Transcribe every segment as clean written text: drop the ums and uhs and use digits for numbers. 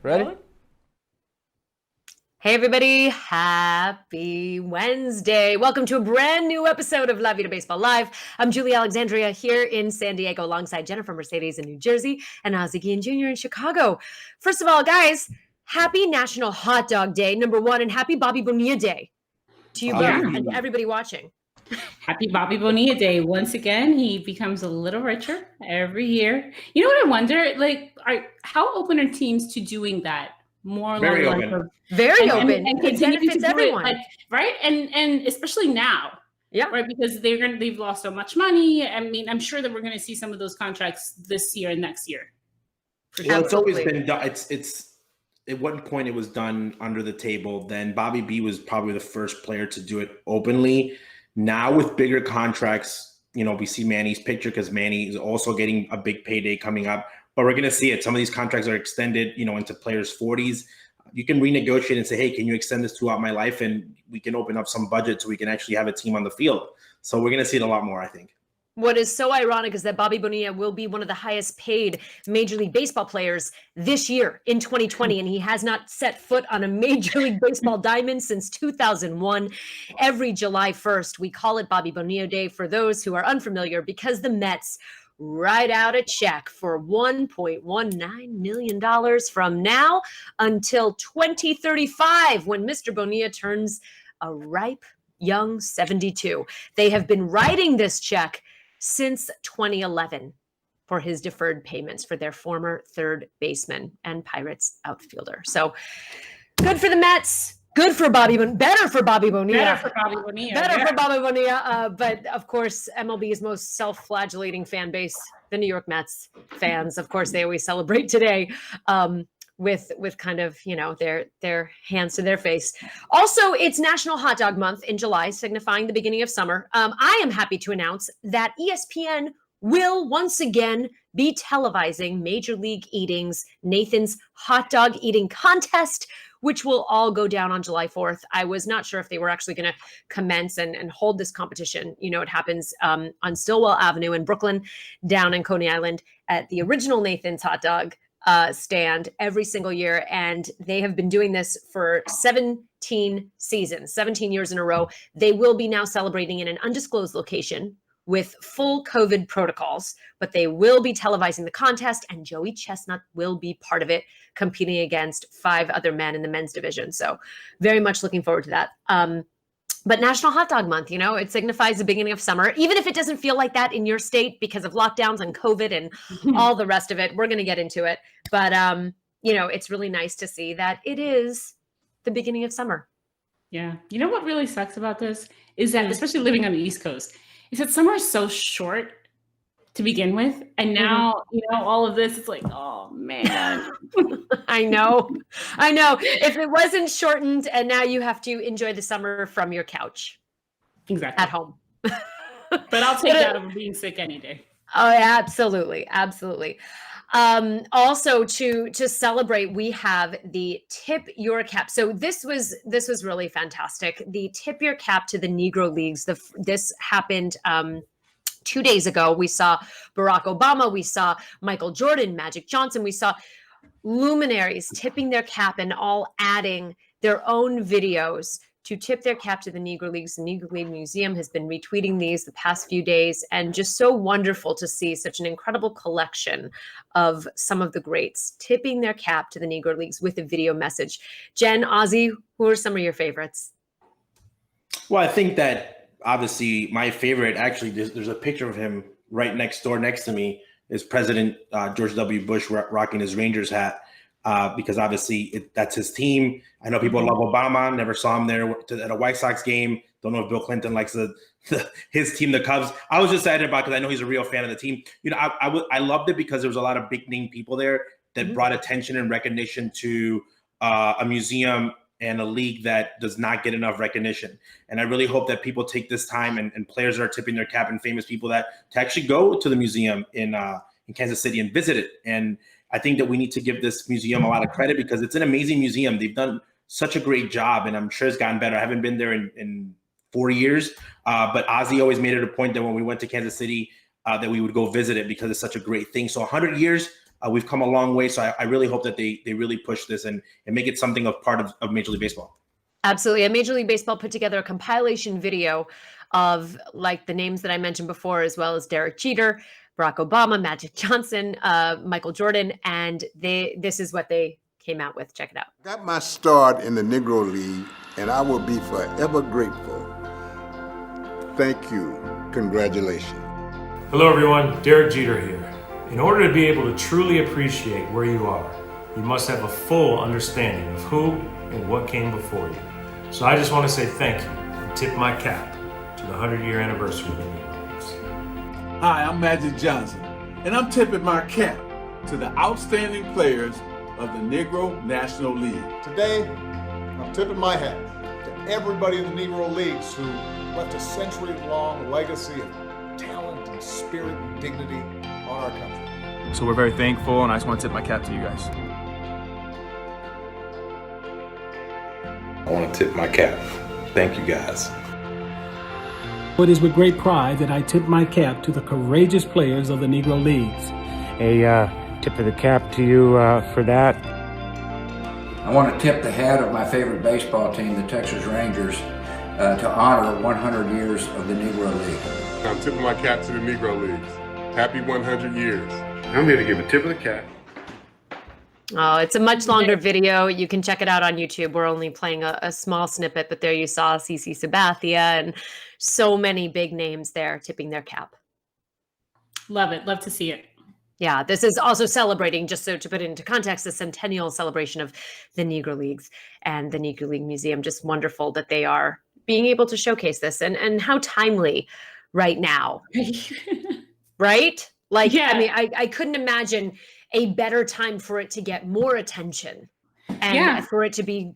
Ready? Hey everybody, happy Wednesday. Welcome to a brand new episode of La Vida Baseball Live. I'm Julie Alexandria here in San Diego alongside Jennifer Mercedes in New Jersey and Ozzie Guillen Jr. in Chicago. First of all, guys, happy National Hot Dog Day, number one, and happy Bobby Bonilla Day to you both and everybody watching. Happy Bobby Bonilla Day. Once again, he becomes a little richer every year. You know what I wonder? How open are teams to doing that? More Very open. Very open. And it benefits everyone. Right? And especially now. Yeah. Right. Because they've lost so much money. I mean, I'm sure that we're going to see some of those contracts this year and next year. Well, it's always been done. It's at one point it was done under the table. Then Bobby B was probably the first player to do it openly. Now with bigger contracts, we see Manny's picture because Manny is also getting a big payday coming up. But we're going to see it. Some of these contracts are extended, into players' 40s. You can renegotiate and say, hey, can you extend this throughout my life? And we can open up some budget so we can actually have a team on the field. So we're going to see it a lot more, I think. What is so ironic is that Bobby Bonilla will be one of the highest paid Major League Baseball players this year in 2020, and he has not set foot on a Major League Baseball diamond since 2001. Every July 1st, we call it Bobby Bonilla Day for those who are unfamiliar because the Mets write out a check for $1.19 million from now until 2035 when Mr. Bonilla turns a ripe young 72. They have been writing this check since 2011 for his deferred payments for their former third baseman and Pirates outfielder. So good for the Mets. Good for Bobby, better for Bobby Bonilla. Better for Bobby Bonilla. For Bobby Bonilla. But of course, MLB's most self-flagellating fan base, the New York Mets fans, of course, they always celebrate today with kind of, their hands to their face. Also, it's National Hot Dog Month in July, signifying the beginning of summer. I am happy to announce that ESPN will once again be televising Major League Eating's Nathan's Hot Dog Eating Contest, which will all go down on July 4th. I was not sure if they were actually going to commence and hold this competition. It happens on Stillwell Avenue in Brooklyn, down in Coney Island at the original Nathan's Hot Dog stand every single year. And they have been doing this for 17 seasons, 17 years in a row. They will be now celebrating in an undisclosed location with full COVID protocols, but they will be televising the contest, and Joey Chestnut will be part of it, competing against 5 other men in the men's division. So very much looking forward to that. But National Hot Dog Month, it signifies the beginning of summer, even if it doesn't feel like that in your state because of lockdowns and COVID and all the rest of it. We're going to get into it. But, it's really nice to see that it is the beginning of summer. Yeah. You know what really sucks about this is that, especially living on the East Coast, is that summer is so short to begin with. And now, all of this, it's like, oh, man. I know. If it wasn't shortened and now you have to enjoy the summer from your couch. Exactly. At home. But I'll take that over being sick any day. Oh, absolutely. Absolutely. Also to celebrate, we have the Tip Your Cap. So this was really fantastic. The Tip Your Cap to the Negro Leagues. This happened 2 days ago. We saw Barack Obama, we saw Michael Jordan, Magic Johnson, we saw luminaries tipping their cap and all adding their own videos to tip their cap to the Negro Leagues. The Negro League Museum has been retweeting these the past few days, and just so wonderful to see such an incredible collection of some of the greats tipping their cap to the Negro Leagues with a video message. Jen, Ozzie, who are some of your favorites? Well, I think that obviously my favorite, actually, there's a picture of him right next to me, is President George W. Bush rocking his Rangers hat. Because obviously that's his team. I know people love Obama. Never saw him there at a White Sox game. Don't know if Bill Clinton likes his team, the Cubs. I was excited about it because I know he's a real fan of the team. I loved it because there was a lot of big name people there that brought attention and recognition to a museum and a league that does not get enough recognition. And I really hope that people take this time and players that are tipping their cap and famous people to actually go to the museum in Kansas City and visit it. And I think that we need to give this museum a lot of credit because it's an amazing museum. They've done such a great job, and I'm sure it's gotten better. I haven't been there in 4 years, but Ozzie always made it a point that when we went to Kansas City, that we would go visit it because it's such a great thing. So 100 years, we've come a long way. So I really hope that they really push this and make it something of part of Major League Baseball. Absolutely. And Major League Baseball put together a compilation video of like the names that I mentioned before, as well as Derek Jeter, Barack Obama, Magic Johnson, Michael Jordan. And this is what they came out with. Check it out. Got my start in the Negro League, and I will be forever grateful. Thank you. Congratulations. Hello everyone, Derek Jeter here. In order to be able to truly appreciate where you are, you must have a full understanding of who and what came before you. So I just want to say thank you and tip my cap to the 100-year anniversary of the Negro Leagues. Hi, I'm Magic Johnson, and I'm tipping my cap to the outstanding players of the Negro National League. Today, I'm tipping my hat to everybody in the Negro Leagues who left a century-long legacy of talent and spirit and dignity on our country. So we're very thankful, and I just want to tip my cap to you guys. I want to tip my cap. Thank you guys. It is with great pride that I tip my cap to the courageous players of the Negro Leagues. A tip of the cap to you for that. I want to tip the hat of my favorite baseball team, the Texas Rangers, to honor 100 years of the Negro League. I'm tipping my cap to the Negro Leagues. Happy 100 years. I'm here to give a tip of the cap. Oh, it's a much longer video. You can check it out on YouTube. We're only playing a small snippet, but there you saw CC Sabathia and so many big names there tipping their cap. Love it. Love to see it. Yeah, this is also celebrating, just so to put it into context, the centennial celebration of the Negro Leagues and the Negro League Museum. Just wonderful that they are being able to showcase this and how timely right now. Right? Like, yeah. I mean, I couldn't imagine a better time for it to get more attention and for it to be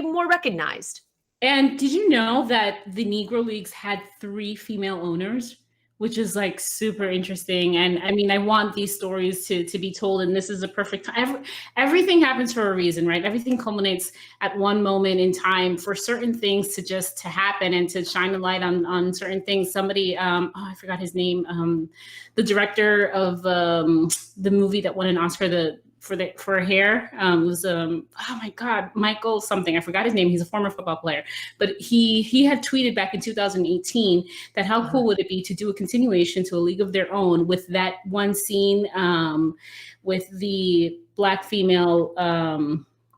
more recognized. And did you know that the Negro Leagues had 3 female owners, which is like super interesting? And I mean, I want these stories to be told, and this is a perfect time. Everything happens for a reason, right? Everything culminates at one moment in time for certain things to happen and to shine a light on certain things. Somebody, I forgot his name, the director of the movie that won an Oscar for Hair, was oh my God, Michael something. I forgot his name. He's a former football player, but he had tweeted back in 2018 that how cool would it be to do a continuation to A League of Their Own with that one scene with the Black female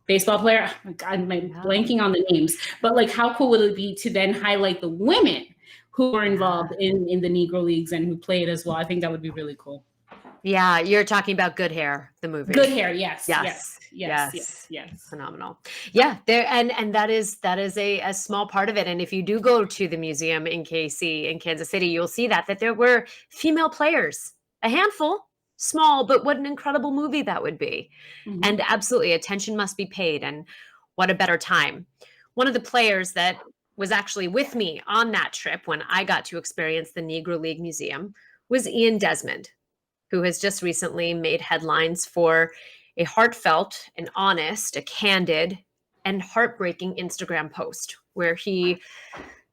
baseball player. Oh my God, I'm blanking on the names, but like how cool would it be to then highlight the women who were involved in the Negro Leagues and who played as well? I think that would be really cool. Yeah, you're talking about Good Hair, the movie. Good Hair, yes. Phenomenal. Yeah, there and that is a small part of it. And if you do go to the museum in KC in Kansas City, you'll see that there were female players, a handful, small, but what an incredible movie that would be. Mm-hmm. And absolutely, attention must be paid. And what a better time. One of the players that was actually with me on that trip when I got to experience the Negro League Museum was Ian Desmond, who has just recently made headlines for a heartfelt and honest, a candid and heartbreaking Instagram post where he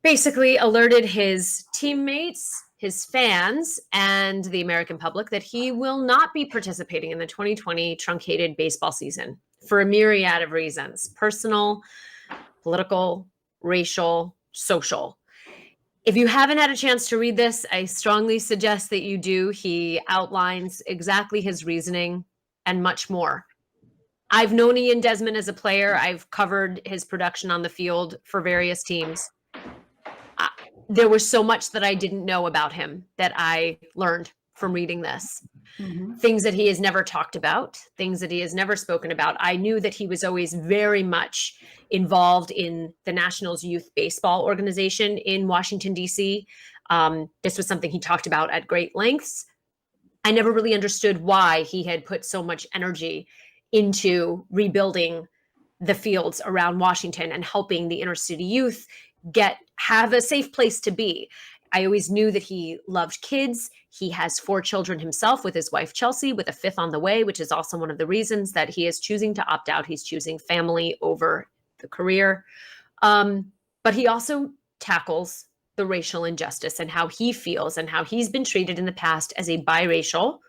basically alerted his teammates, his fans, and the American public that he will not be participating in the 2020 truncated baseball season for a myriad of reasons: personal, political, racial, social. If you haven't had a chance to read this, I strongly suggest that you do. He outlines exactly his reasoning and much more. I've known Ian Desmond as a player. I've covered his production on the field for various teams. There was so much that I didn't know about him that I learned from reading this. Mm-hmm. Things that he has never talked about, things that he has never spoken about. I knew that he was always very much involved in the Nationals Youth Baseball Organization in Washington, D.C. This was something he talked about at great lengths. I never really understood why he had put so much energy into rebuilding the fields around Washington and helping the inner city youth have a safe place to be. I always knew that he loved kids. He has 4 children himself with his wife, Chelsea, with a 5th on the way, which is also one of the reasons that he is choosing to opt out. He's choosing family over the career. But he also tackles the racial injustice and how he feels and how he's been treated in the past as a biracial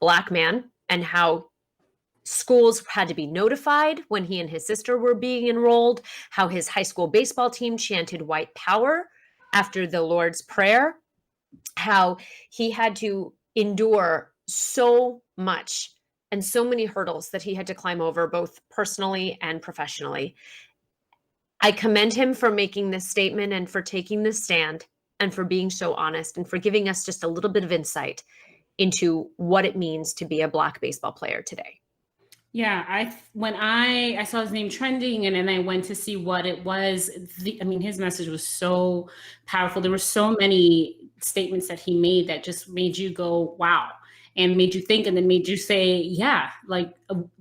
Black man and how schools had to be notified when he and his sister were being enrolled, how his high school baseball team chanted white power after the Lord's Prayer, how he had to endure so much and so many hurdles that he had to climb over, both personally and professionally. I commend him for making this statement and for taking this stand and for being so honest and for giving us just a little bit of insight into what it means to be a Black baseball player today. Yeah, when I saw his name trending and then I went to see what it was, his message was so powerful. There were so many statements that he made that just made you go, wow, and made you think, and then made you say, yeah, like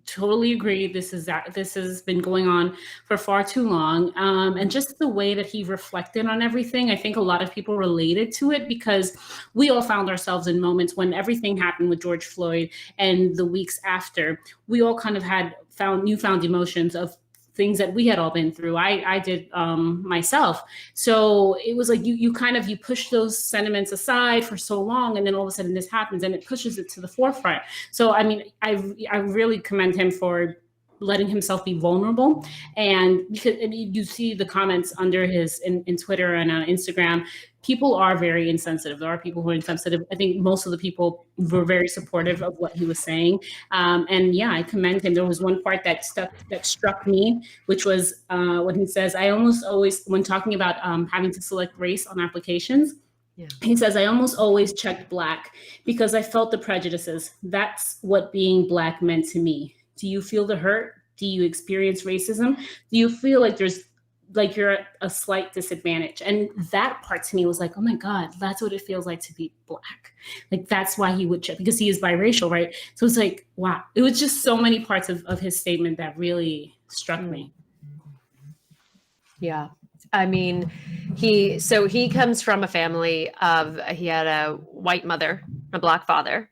totally agree. This has been going on for far too long. And just the way that he reflected on everything, I think a lot of people related to it because we all found ourselves in moments when everything happened with George Floyd and the weeks after, we all kind of had newfound emotions of things that we had all been through. I did myself. So it was like you push those sentiments aside for so long, and then all of a sudden this happens and it pushes it to the forefront. So I really commend him for letting himself be vulnerable. And because you see the comments under his in Twitter and on Instagram, people are very insensitive. There are people who are insensitive. I think most of the people were very supportive of what he was saying. And yeah, I commend him. There was one part that struck me, which was when he says, I almost always, when talking about having to select race on applications, he says, I almost always checked Black because I felt the prejudices. That's what being Black meant to me. Do you feel the hurt? Do you experience racism? Do you feel like you're at a slight disadvantage? And that part to me was like, oh my God, that's what it feels like to be Black. Like, that's why he would check, because he is biracial, right? So it's like, wow. It was just so many parts of his statement that really struck me. Yeah. I mean, he comes from a family he had a white mother, a Black father.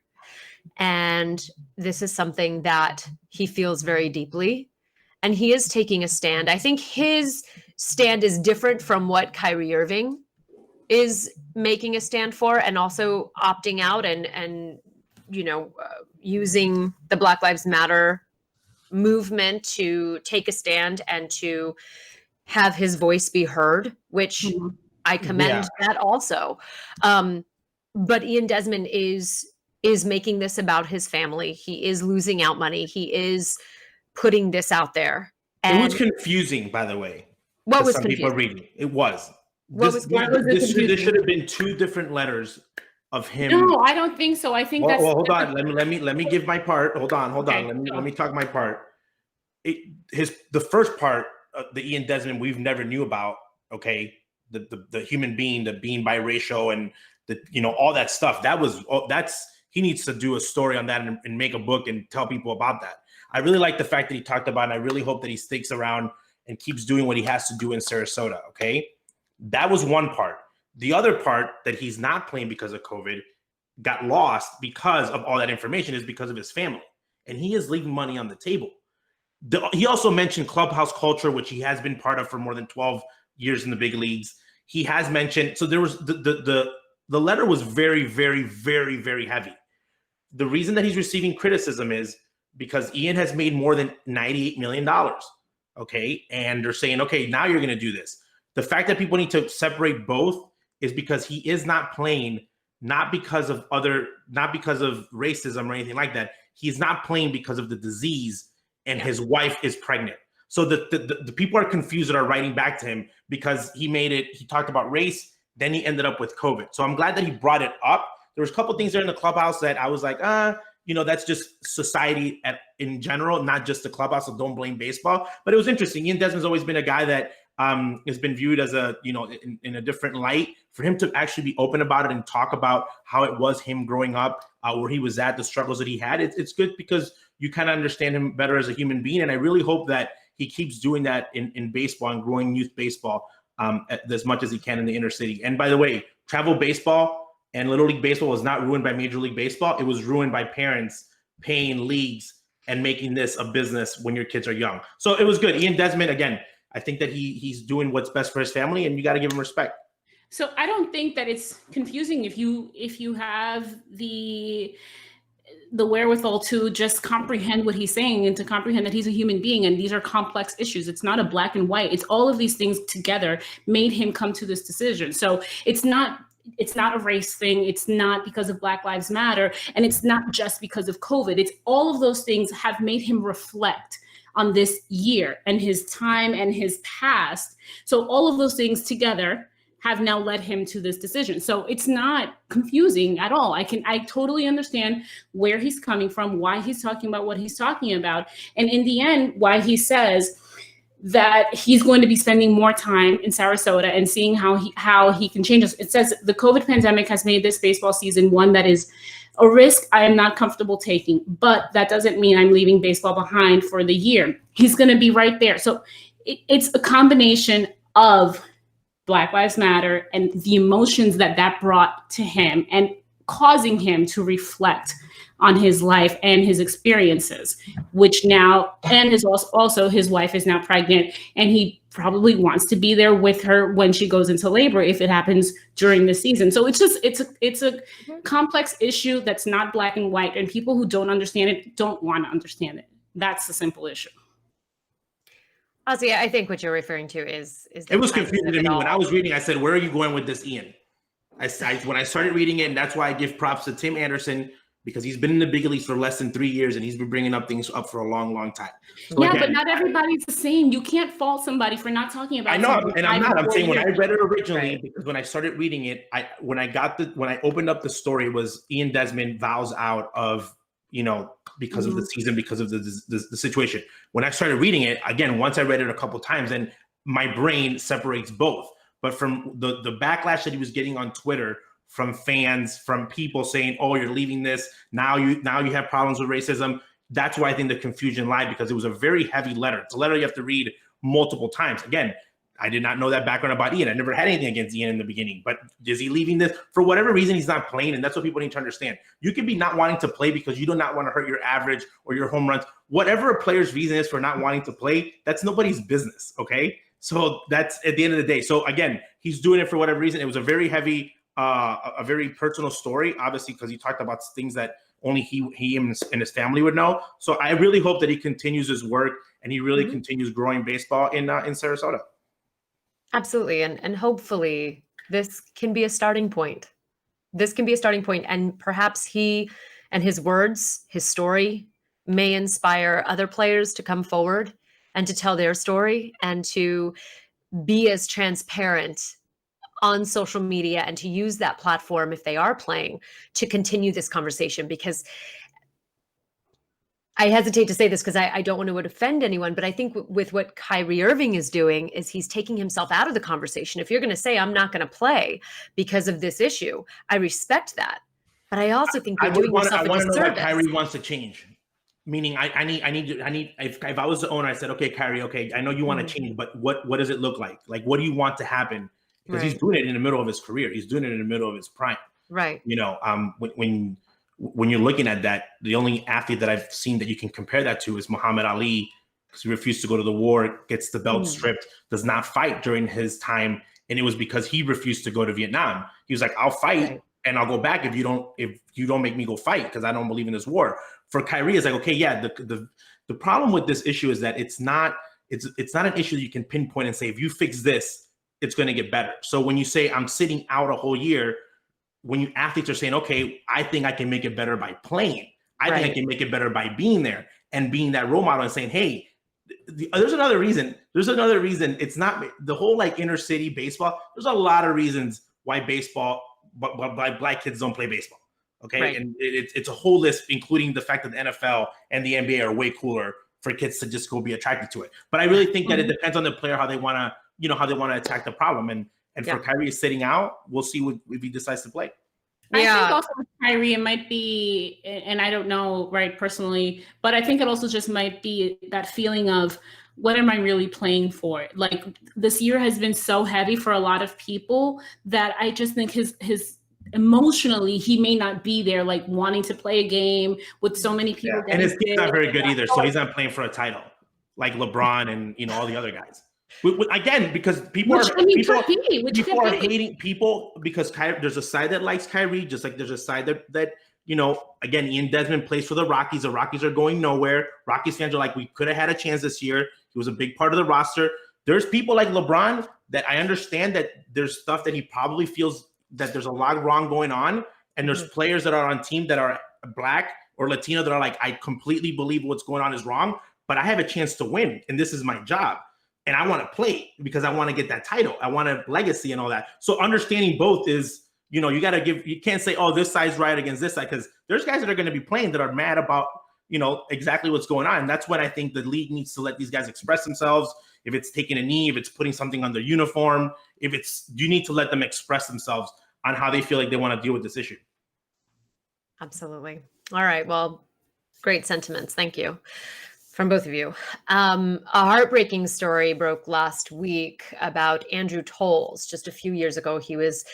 And this is something that he feels very deeply. And he is taking a stand. I think his stand is different from what Kyrie Irving is making a stand for, and also opting out and using the Black Lives Matter movement to take a stand and to have his voice be heard, which I commend that also. But Ian Desmond is making this about his family. He is losing out money. He is putting this out there. And it was confusing, by the way. What was some confusing? people reading it was. This should have been two different letters of him. No, I don't think so. I think that's. Well, hold on. Let me give my part. Hold on. Okay, Let me talk my part. The first part, the Ian Desmond we've never knew about. Okay, the human being, the being biracial, and all that stuff. He needs to do a story on that and make a book and tell people about that. I really like the fact that he talked about it, and I really hope that he sticks around and keeps doing what he has to do in Sarasota, okay? That was one part. The other part that he's not playing because of COVID got lost because of all that information is because of his family. And he is leaving money on the table. He also mentioned clubhouse culture, which he has been part of for more than 12 years in the big leagues. He has mentioned, so there was the letter was very, very, very, very heavy. The reason that he's receiving criticism is because Ian has made more than $98 million. Okay. And they're saying, okay, now you're going to do this. The fact that people need to separate both is because he is not playing, not because of racism or anything like that. He's not playing because of the disease, and his wife is pregnant. So the people are confused that are writing back to him because he talked about race, then he ended up with COVID. So I'm glad that he brought it up. There was a couple things there in the clubhouse that I was like, that's just society in general, not just the clubhouse, so don't blame baseball. But it was interesting. Ian Desmond's always been a guy that has been viewed as in a different light. For him to actually be open about it and talk about how it was him growing up, where he was at, the struggles that he had, it's good because you kind of understand him better as a human being. And I really hope that he keeps doing that in baseball and growing youth baseball as much as he can in the inner city. And by the way, travel baseball and Little League Baseball was not ruined by Major League Baseball. It was ruined by parents paying leagues and making this a business when your kids are young. So it was good. Ian Desmond, again, I think that he's doing what's best for his family, and you got to give him respect. So I don't think that it's confusing if you have the the wherewithal to just comprehend what he's saying and to comprehend that he's a human being and these are complex issues. It's not a black and white. It's all of these things together made him come to this decision. So it's not a race thing. It's not because of Black Lives Matter. And it's not just because of COVID. It's all of those things have made him reflect on this year and his time and his past. So all of those things together have now led him to this decision. So it's not confusing at all. I totally understand where he's coming from, why he's talking about what he's talking about. And in the end, why he says that he's going to be spending more time in Sarasota and seeing how he can change us. It says the COVID pandemic has made this baseball season one that is a risk I am not comfortable taking, but that doesn't mean I'm leaving baseball behind for the year. He's going to be right there. So it's a combination of Black Lives Matter and the emotions that brought to him and causing him to reflect on his life and his experiences, which now, and his also his wife is now pregnant and he probably wants to be there with her when she goes into labor if it happens during the season. So it's a complex issue that's not black and white, and people who don't understand it don't want to understand it. That's the simple issue. Ozzy, I think what you're referring to is it was confusing to me when I was reading. I said, "Where are you going with this, Ian?" When I started reading it, and that's why I give props to Tim Anderson, because he's been in the big leagues for less than 3 years and he's been bringing up things up for a long, long time. So yeah, again, but not everybody's the same. You can't fault somebody for not talking about. I know, and I'm not. I'm saying when I read it originally, because when I started reading it, when I opened up the story, it was Ian Desmond vows out of, because of the season, because of the situation. When I started reading it, again, once I read it a couple of times, then my brain separates both. But from the backlash that he was getting on Twitter from fans, from people saying, "Oh, you're leaving this now. You have problems with racism." That's why I think the confusion lied, because it was a very heavy letter. It's a letter you have to read multiple times. Again, I did not know that background about Ian. I never had anything against Ian in the beginning, but is he leaving this for whatever reason? He's not playing, and that's what people need to understand. You could be not wanting to play because you do not want to hurt your average or your home runs. Whatever a player's reason is for not wanting to play, that's nobody's business. Okay, so that's at the end of the day. So again, he's doing it for whatever reason. It was a very heavy. A very personal story, obviously, because he talked about things that only he and his family would know. So I really hope that he continues his work and he really continues growing baseball in Sarasota. Absolutely, and hopefully this can be a starting point. This can be a starting point, and perhaps he and his words, his story, may inspire other players to come forward and to tell their story and to be as transparent on social media and to use that platform, if they are playing, to continue this conversation. Because I hesitate to say this because I don't want to offend anyone, but I think with what Kyrie Irving is doing is he's taking himself out of the conversation. If you're going to say, I'm not going to play because of this issue, I respect that. But I also think you're doing yourself a disservice. I want to know what Kyrie wants to change. Meaning I need, if I was the owner, I said, okay, Kyrie, okay, I know you want to change, but what does it look like? Like, what do you want to happen? Because he's doing it in the middle of his career. He's doing it in the middle of his prime. Right. When you're looking at that, the only athlete that I've seen that you can compare that to is Muhammad Ali, because he refused to go to the war, gets the belt stripped, does not fight during his time. And it was because he refused to go to Vietnam. He was like, I'll fight and I'll go back if you don't make me go fight, because I don't believe in this war. For Kyrie, it's like, okay, yeah, the problem with this issue is that it's not an issue that you can pinpoint and say, if you fix this, it's going to get better. So when you say I'm sitting out a whole year, when athletes are saying, okay, I think I can make it better by playing. I think I can make it better by being there and being that role model and saying, hey, there's another reason. It's not the whole like inner city baseball. There's a lot of reasons why why black kids don't play baseball. Okay. And it's a whole list, including the fact that the NFL and the NBA are way cooler for kids to just go be attracted to it. But I really think that it depends on the player, how they want to attack the problem. And for Kyrie sitting out, we'll see if he decides to play. I think also with Kyrie, it might be, and I don't know, right, personally, but I think it also just might be that feeling of, what am I really playing for? Like, this year has been so heavy for a lot of people that I just think his emotionally, he may not be there, like wanting to play a game with so many people. And his team's not very good either, so he's not playing for a title like LeBron and all the other guys. Again, because people are hating people because there's a side that likes Kyrie, just like there's a side that again, Ian Desmond plays for the Rockies. The Rockies are going nowhere. Rockies fans are like, we could have had a chance this year. He was a big part of the roster. There's people like LeBron that I understand that there's stuff that he probably feels that there's a lot wrong going on. And there's players that are on team that are Black or Latino that are like, I completely believe what's going on is wrong, but I have a chance to win. And this is my job. And I want to play because I want to get that title. I want a legacy and all that. So understanding both is, you got to you can't say, oh, this side's right against this side, because there's guys that are going to be playing that are mad about, exactly what's going on. And that's when I think the league needs to let these guys express themselves. If it's taking a knee, if it's putting something on their uniform, you need to let them express themselves on how they feel like they want to deal with this issue. Absolutely. All right. Well, great sentiments. Thank you from both of you. A heartbreaking story broke last week about Andrew Tolles. Just a few years ago, he was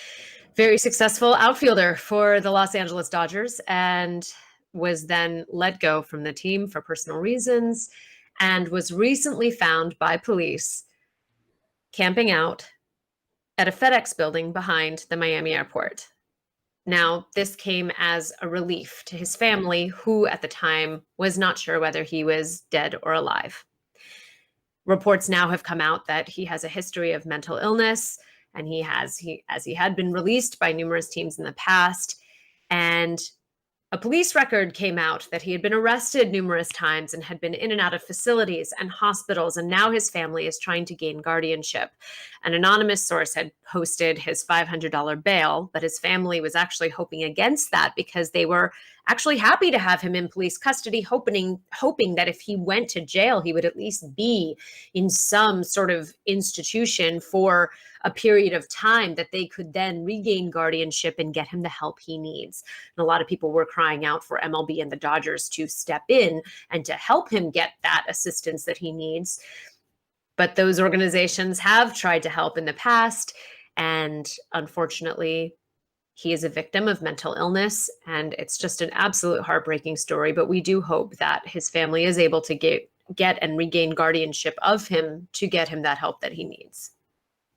very successful outfielder for the Los Angeles Dodgers and was then let go from the team for personal reasons and was recently found by police camping out at a FedEx building behind the Miami airport. Now, this came as a relief to his family, who at the time was not sure whether he was dead or alive. Reports now have come out that he has a history of mental illness, and he had been released by numerous teams in the past. And a police record came out that he had been arrested numerous times and had been in and out of facilities and hospitals. And now his family is trying to gain guardianship. An anonymous source had posted his $500 bail, but his family was actually hoping against that because they were actually happy to have him in police custody, hoping that if he went to jail, he would at least be in some sort of institution for a period of time that they could then regain guardianship and get him the help he needs. And a lot of people were crying out for MLB and the Dodgers to step in and to help him get that assistance that he needs. But those organizations have tried to help in the past, and unfortunately, he is a victim of mental illness, and it's just an absolute heartbreaking story. But we do hope that his family is able to get and regain guardianship of him to get him that help that he needs.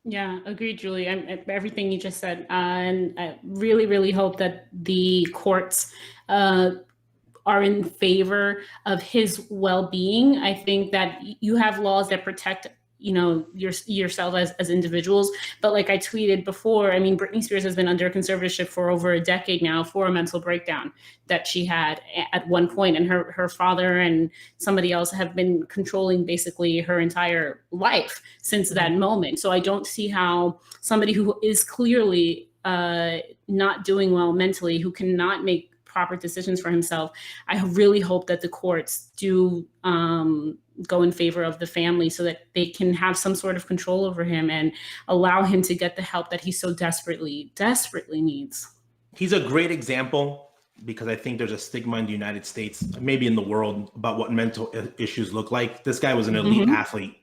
Yeah, agreed, Julie. Everything you just said. And I really, really hope that the courts are in favor of his well-being. I think that you have laws that protect yourself as individuals. But like I tweeted before, I mean, Britney Spears has been under conservatorship for over a decade now for a mental breakdown that she had at one point, and her father and somebody else have been controlling basically her entire life since that moment. So I don't see how somebody who is clearly not doing well mentally, who cannot make proper decisions for himself, I really hope that the courts do go in favor of the family so that they can have some sort of control over him and allow him to get the help that he so desperately needs. He's a great example because I think there's a stigma in the United States, maybe in the world, about what mental issues look like. This guy was an elite athlete,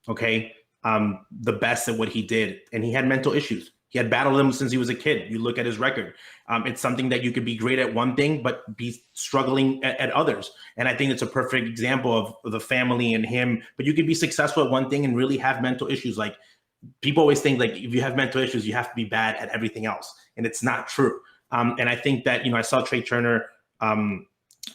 okay? The best at what he did, and he had mental issues. He had battled them since he was a kid. You look at his record. It's something that you could be great at one thing, but be struggling at others. And I think it's a perfect example of the family and him. But you could be successful at one thing and really have mental issues. Like, people always think like if you have mental issues, you have to be bad at everything else. And it's not true. And I think that, I saw Trey Turner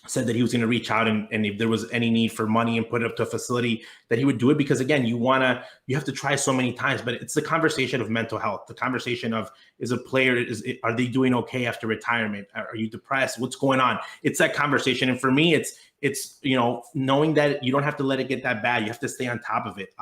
said that he was going to reach out and if there was any need for money and put it up to a facility, that he would do it, because again, you have to try so many times. But it's the conversation of mental health, the conversation of, are they doing okay after retirement? Are you depressed? What's going on? It's that conversation. And for me, it's knowing that you don't have to let it get that bad. You have to stay on top of it.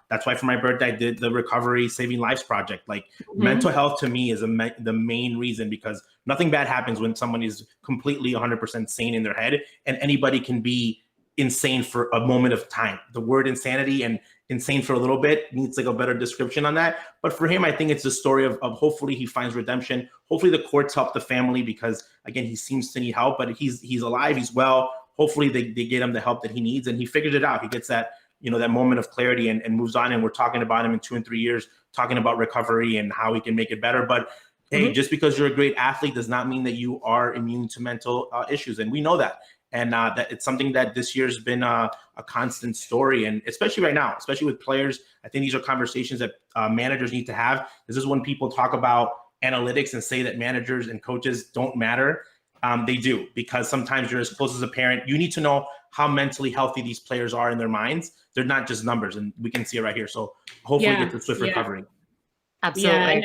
That's why for my birthday, I did the Recovery Saving Lives Project. Like, mental health to me is the main reason, because nothing bad happens when someone is completely 100% sane in their head, and anybody can be insane for a moment of time. The word insanity and insane for a little bit needs like a better description on that. But for him, I think it's a story of hopefully he finds redemption. Hopefully the courts help the family, because again, he seems to need help, but he's alive, he's well. Hopefully they get him the help that he needs, and he figures it out. He gets that, that moment of clarity and moves on. And we're talking about him in 2 and 3 years, talking about recovery and how he can make it better. But hey, just because you're a great athlete does not mean that you are immune to mental issues. And we know that. And that it's something that this year's been a constant story. And especially right now, especially with players, I think these are conversations that managers need to have. This is when people talk about analytics and say that managers and coaches don't matter. They do, because sometimes you're as close as a parent. You need to know how mentally healthy these players are in their minds. They're not just numbers, and we can see it right here. So hopefully get to swift recovery. Absolutely. Yeah, and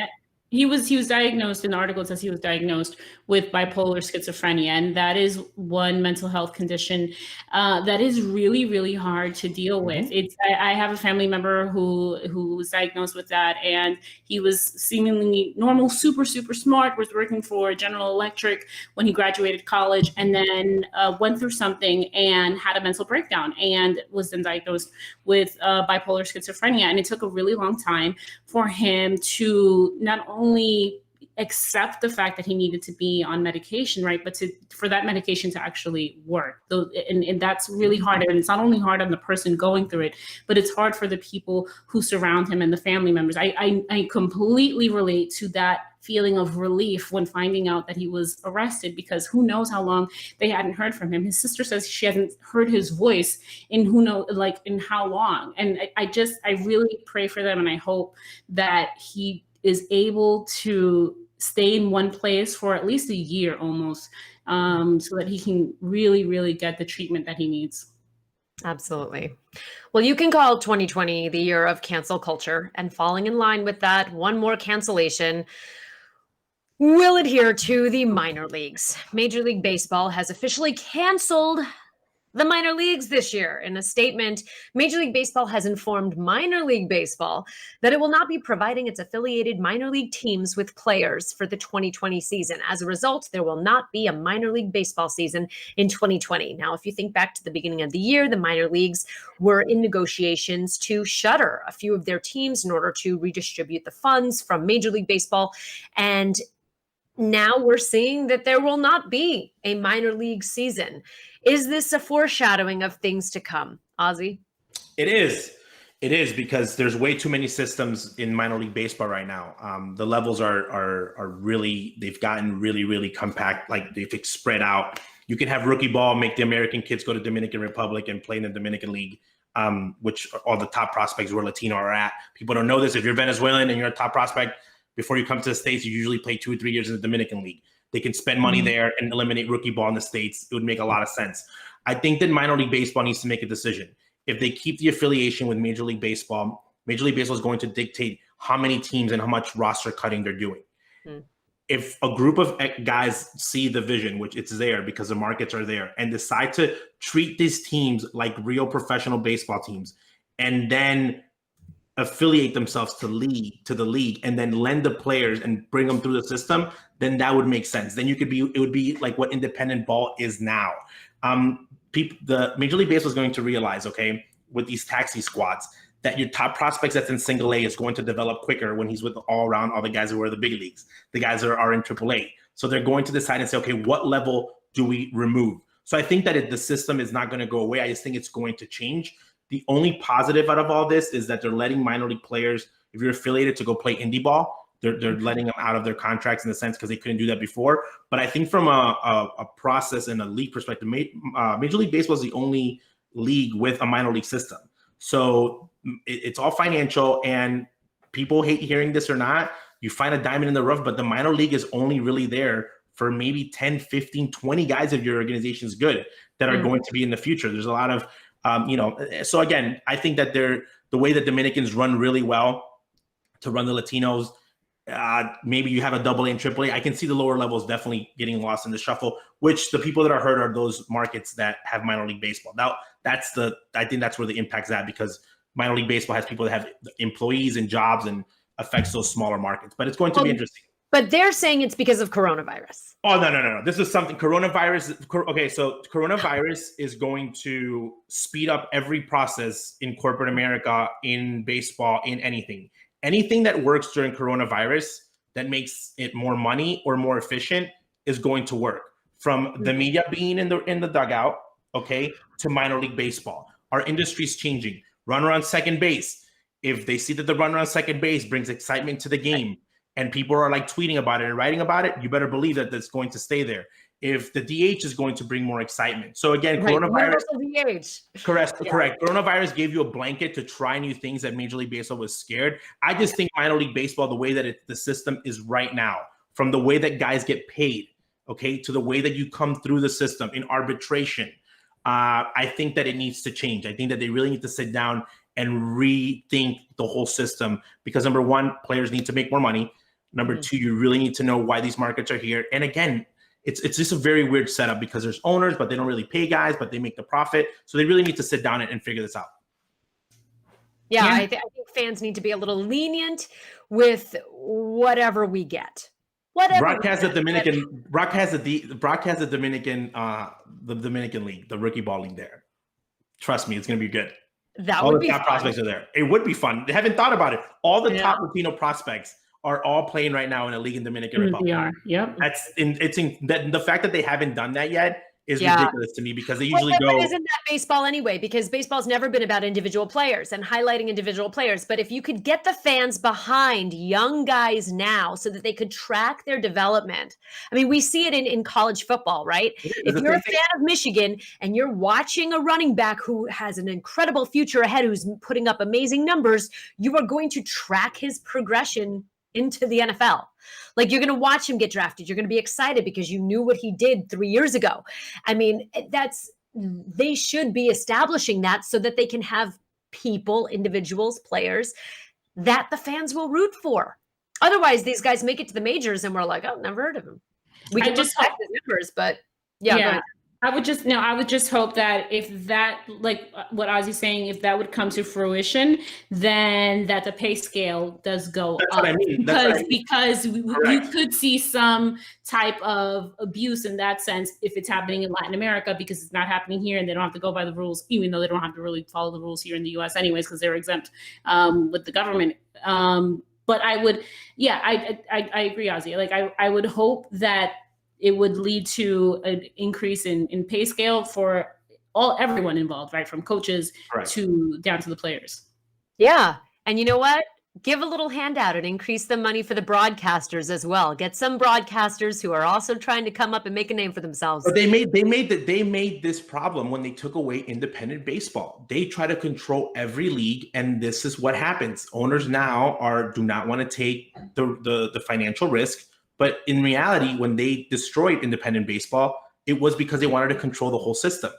he was diagnosed, in the article it says he was diagnosed with bipolar schizophrenia, and that is one mental health condition that is really, really hard to deal with. I have a family member who was diagnosed with that, and he was seemingly normal, super, super smart, was working for General Electric when he graduated college, and then went through something and had a mental breakdown and was then diagnosed with bipolar schizophrenia. And it took a really long time for him to not only accept the fact that he needed to be on medication, right, but for that medication to actually work. And that's really hard. And it's not only hard on the person going through it, but it's hard for the people who surround him and the family members. I completely relate to that feeling of relief when finding out that he was arrested, because who knows how long they hadn't heard from him. His sister says she hasn't heard his voice in who knows, like, in how long. And I really pray for them, and I hope that he is able to stay in one place for at least a year almost, so that he can really, really get the treatment that he needs. Absolutely. Well, you can call 2020 the year of cancel culture, and falling in line with that, one more cancellation will adhere to the minor leagues. Major League Baseball has officially canceled the minor leagues this year. In a statement, Major League Baseball has informed Minor League Baseball that it will not be providing its affiliated minor league teams with players for the 2020 season. As a result, there will not be a minor league baseball season in 2020. Now, if you think back to the beginning of the year, the minor leagues were in negotiations to shutter a few of their teams in order to redistribute the funds from Major League Baseball. And now we're seeing that there will not be a minor league season. Is this a foreshadowing of things to come, Ozzy? It is. It is, because there's way too many systems in minor league baseball right now. The levels are really, they've gotten really, really compact, like they've spread out. You can have rookie ball, make the American kids go to Dominican Republic and play in the Dominican League, which all the top prospects where Latino are at. People don't know this. If you're Venezuelan and you're a top prospect, before you come to the States, you usually play 2 or 3 years in the Dominican League. They can spend money there and eliminate rookie ball in the States. It would make a lot of sense. I think that minor league baseball needs to make a decision. If they keep the affiliation with Major League Baseball is going to dictate how many teams and how much roster cutting they're doing. If a group of guys see the vision, which it's there because the markets are there, and decide to treat these teams like real professional baseball teams, and then affiliate themselves to the league and then lend the players and bring them through the system, then that would make sense. Then it would be like what independent ball is now. The Major League Baseball is going to realize, okay, with these taxi squads, that your top prospects that's in single A is going to develop quicker when he's with all the guys who are the big leagues, the guys that are in AAA. So they're going to decide and say, okay, what level do we remove? So I think that the system is not going to go away. I just think it's going to change. The only positive out of all this is that they're letting minor league players, if you're affiliated, to go play indie ball. They're letting them out of their contracts in a sense because they couldn't do that before. But I think from a process and a league perspective, Major League Baseball is the only league with a minor league system. So it's all financial, and people hate hearing this or not. You find a diamond in the rough, but the minor league is only really there for maybe 10, 15, 20 guys if your organization is good that are going to be in the future. There's a lot of so again, I think that the way that Dominicans run really well to run the Latinos, maybe you have a AA and AAA. I can see the lower levels definitely getting lost in the shuffle, which the people that are hurt are those markets that have minor league baseball. Now, I think that's where the impact's at, because minor league baseball has people that have employees and jobs and affects those smaller markets. But it's going to be interesting. But they're saying it's because of coronavirus. Oh, no. This is something coronavirus. Okay, so coronavirus is going to speed up every process in corporate America, in baseball, in anything. Anything that works during coronavirus that makes it more money or more efficient is going to work. From the media being in the dugout, okay, to minor league baseball. Our industry's changing. Runner on second base. If they see that the runner on second base brings excitement to the game, and people are like tweeting about it and writing about it, you better believe that that's going to stay there. If the DH is going to bring more excitement. So again, coronavirus. DH. Correct. Coronavirus gave you a blanket to try new things that Major League Baseball was scared. I just think minor league baseball, the way that the system is right now, from the way that guys get paid, okay, to the way that you come through the system in arbitration. I think that it needs to change. I think that they really need to sit down and rethink the whole system because number one, players need to make more money. Number two, you really need to know why these markets are here. And again, it's just a very weird setup because there's owners, but they don't really pay guys, but they make the profit. So they really need to sit down and figure this out. Yeah, I think fans need to be a little lenient with whatever we get. Broadcast the Dominican League, the rookie ball league there. Trust me, it's going to be good. That all would the be top fun. Prospects are there. It would be fun. They haven't thought about it. All the top Latino prospects are all playing right now in a league in Dominican Republic. They are. Yep. The fact that they haven't done that yet is ridiculous to me because they usually But isn't that baseball anyway? Because baseball's never been about individual players and highlighting individual players. But if you could get the fans behind young guys now so that they could track their development. I mean, we see it in college football, right? If you're a fan of Michigan and you're watching a running back who has an incredible future ahead, who's putting up amazing numbers, you are going to track his progression into the NFL. Like you're going to watch him get drafted. You're going to be excited because you knew what he did 3 years ago. I mean, they should be establishing that so that they can have people, individuals, players that the fans will root for. Otherwise, these guys make it to the majors and we're like, oh, never heard of him. We can just check the numbers, but yeah. Go ahead. I would just hope that if that, like what Ozzy's saying, if that would come to fruition, then that the pay scale does go That's up. what I mean. Because you could see some type of abuse in that sense if it's happening in Latin America because it's not happening here and they don't have to go by the rules, even though they don't have to really follow the rules here in the US anyways because they're exempt with the government. But I would, I agree, Ozzy. Like I would hope that it would lead to an increase in pay scale for everyone involved, right? From coaches to down to the players. Yeah. And you know what? Give a little handout and increase the money for the broadcasters as well. Get some broadcasters who are also trying to come up and make a name for themselves. But they made this problem when they took away independent baseball. They try to control every league, and this is what happens. Owners now do not want to take the financial risk. But in reality, when they destroyed independent baseball, it was because they wanted to control the whole system.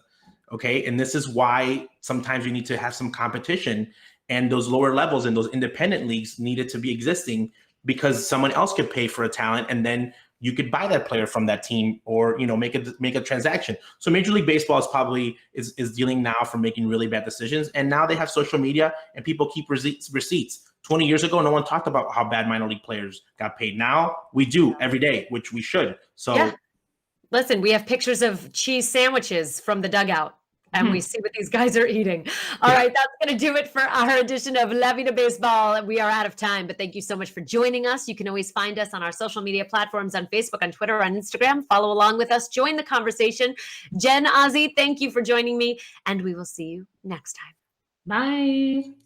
Okay. And this is why sometimes you need to have some competition, and those lower levels and those independent leagues needed to be existing because someone else could pay for a talent and then you could buy that player from that team or, make a transaction. So Major League Baseball is probably is dealing now from making really bad decisions. And now they have social media and people keep receipts. 20 years ago, no one talked about how bad minor league players got paid. Now we do every day, which we should. So listen, we have pictures of cheese sandwiches from the dugout and we see what these guys are eating. All right, that's going to do it for our edition of La Vida Baseball. We are out of time, but thank you so much for joining us. You can always find us on our social media platforms on Facebook, on Twitter, on Instagram. Follow along with us. Join the conversation. Jen, Ozzy, thank you for joining me, and we will see you next time. Bye.